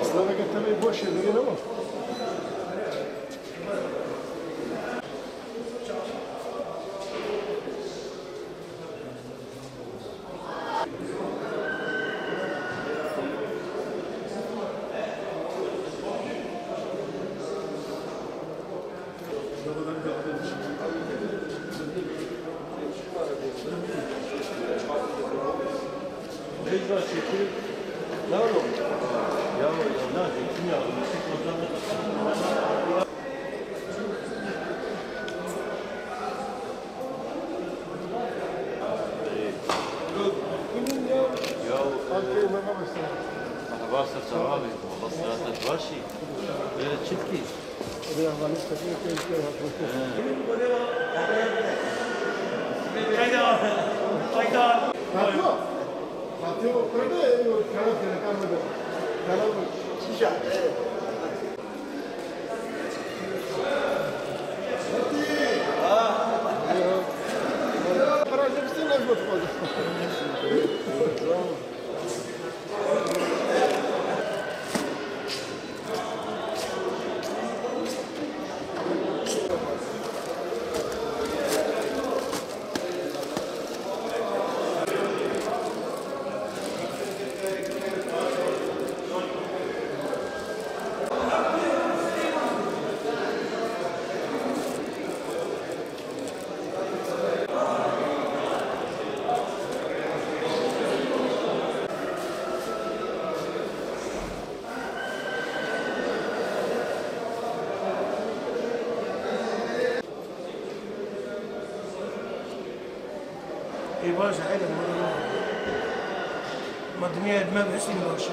Aslında getirmeyi boş yere gene ama. Mecbur çekilip ne var o? Ya ne yapayım? Kim yaptı? Varsa sahabi, Allah sıratet var şey. Çitki. Fatih orada kanal kalmadı. Kanal şişe. باشه حلو مدنية ما بحسين باشه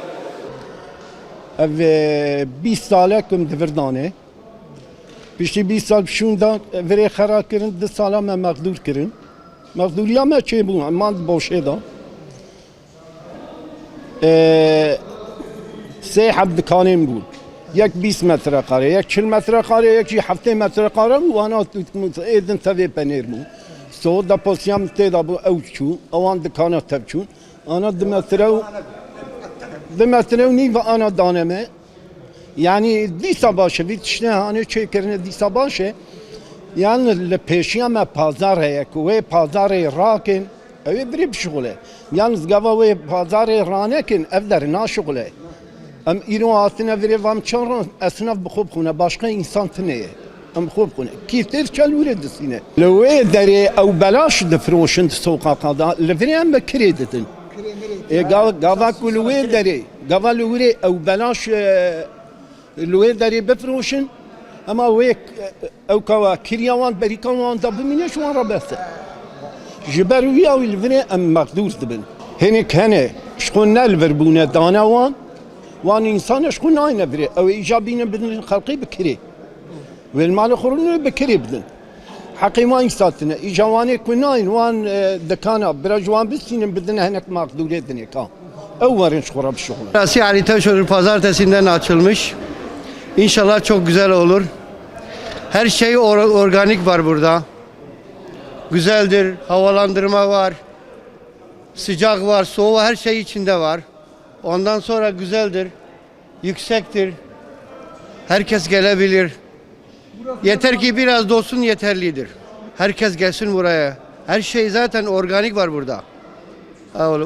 ev 20 sale kum divirdane. Pişti 20 sal şunda vere xera kirin 2 sala me mağdur kirin. Mağduriya me çe bu man boşe da. Se hab dikanem bu. Yek 20 metre kare, yek 40 metre kare, yek 7 metre kare bu ana edin tabi pener bu. So da posyam te da bu evçu, avan dikana tevçu. Ana Demetre ni ve ana daneme. Yani disa başı bir tişne hani çekerine disa başı. Yani le peşiyame pazarı ve pazarı rakin. Ev bir şغله. Yalnız gava ve pazarı ranekin evler naşغله. Em ino atına veri vam çarın esnaf bxub xune başka insan tneye. Em bxub xune. Kiftir çalure disine. Lewe deri ev belaş difroşun sokakada. Levri em bekrededin. Gava kulüwe deri. Gava lüwre ev belaş lüwre deri bifroşun. Ama ve ev kava kiryavan berikavan da bimine şu an rabese. Jiberuya ve lüwre em maqdur dibin. Henik hene şkun nelverbune danawan. وان انسان شكون عينا بري او ايجابينا بدن خلقي بكري والمال خرون بكري بدن حقي ما انساتنا ايجواني كناين وان دكانا برجوان بسين بدن هناك مقدورية دنيا اولن şkura بالشغل. Burası Ali Taşoğlu pazartesinden açılmış. İnşallah çok güzel olur. Her şey organik var burada. Güzeldir. Havalandırma var. Sıcak var, soğuk her şey içinde var. Ondan sonra güzeldir, yüksektir, herkes gelebilir. Yeter ki biraz dolsun yeterlidir. Herkes gelsin buraya. Her şey zaten organik var burada.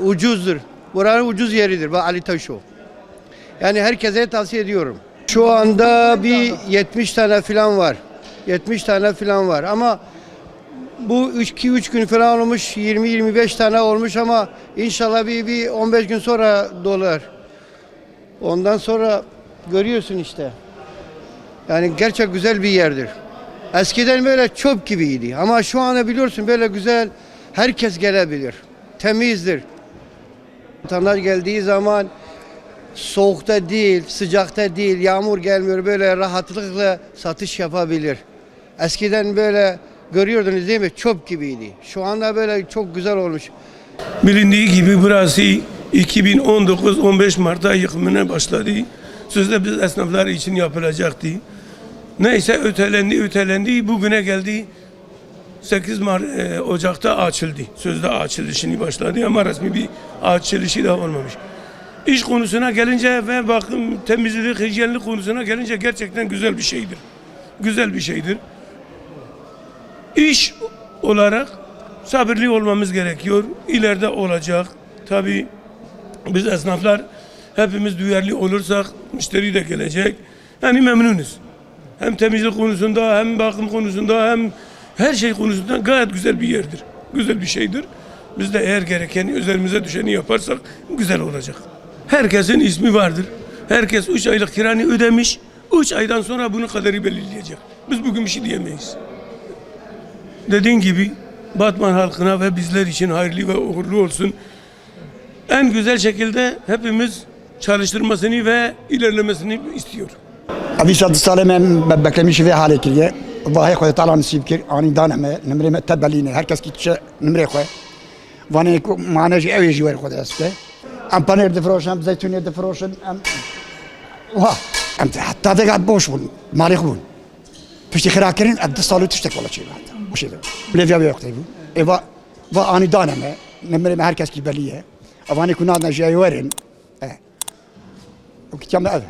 Ucuzdur. Buranın ucuz yeridir. Bak Ali Taşoğlu. Yani herkese tavsiye ediyorum. Şu anda bir 70 tane falan var. 70 tane falan var ama bu 2-3 gün falan olmuş, 20-25 tane olmuş ama inşallah bir 15 gün sonra dolar. Ondan sonra görüyorsun işte. Yani gerçek güzel bir yerdir. Eskiden böyle çöp gibiydi ama şu anda biliyorsun böyle güzel, herkes gelebilir. Temizdir. Vatandaş geldiği zaman soğukta değil, sıcakta değil, yağmur gelmiyor, böyle rahatlıkla satış yapabilir. Eskiden böyle görüyordunuz değil mi? Çöp gibiydi. Şu anda böyle çok güzel olmuş. Bilindiği gibi burası 2019-15 Mart'ta yıkımına başladı. Sözde biz esnaflar için yapılacaktı. Neyse ötelendi, bugüne geldi. 8 Ocak'ta açıldı. Sözde açılışını başladı ama resmi bir açılışı da olmamış. İş konusuna gelince ve bakım, temizlik, hijyenlik konusuna gelince gerçekten güzel bir şeydir. Güzel bir şeydir. İş olarak sabırlı olmamız gerekiyor. İleride olacak. Tabii biz esnaflar hepimiz duyarlı olursak müşteri de gelecek. Yani memnunuz. Hem temizlik konusunda hem bakım konusunda hem her şey konusunda gayet güzel bir yerdir. Güzel bir şeydir. Biz de eğer gerekeni üzerimize düşeni yaparsak güzel olacak. Herkesin ismi vardır. Herkes 3 aylık kiranı ödemiş. 3 aydan sonra bunu kaderi belirleyecek. Biz bugün bir şey diyemeyiz. Dediğin gibi Batman halkına ve bizler için hayırlı ve uğurlu olsun. En güzel şekilde hepimiz çalıştırmasını ve ilerlemesini istiyor. أبي شاد السلام بكلمي شوية حالي كريه وهاي خوي طالع نسيب كير أنا دانا ما نمري ما تبليني هركز كي تش نمري خوي وأنا معنا جي أوي جوار خد أسكت أم بانير دفروشن أم زيتونية دفروشن أم وها أم حتى هذا قاعد بوش بون مالي خبون فشتي خراكرين أبدا صالو تشتك ولا شيء هذا وش هذا بليفيا بيوقتيبو إيوا وأنا دانا ما نمري ما هركز كي بليه أفاني كنا جاي ورن وكتير ما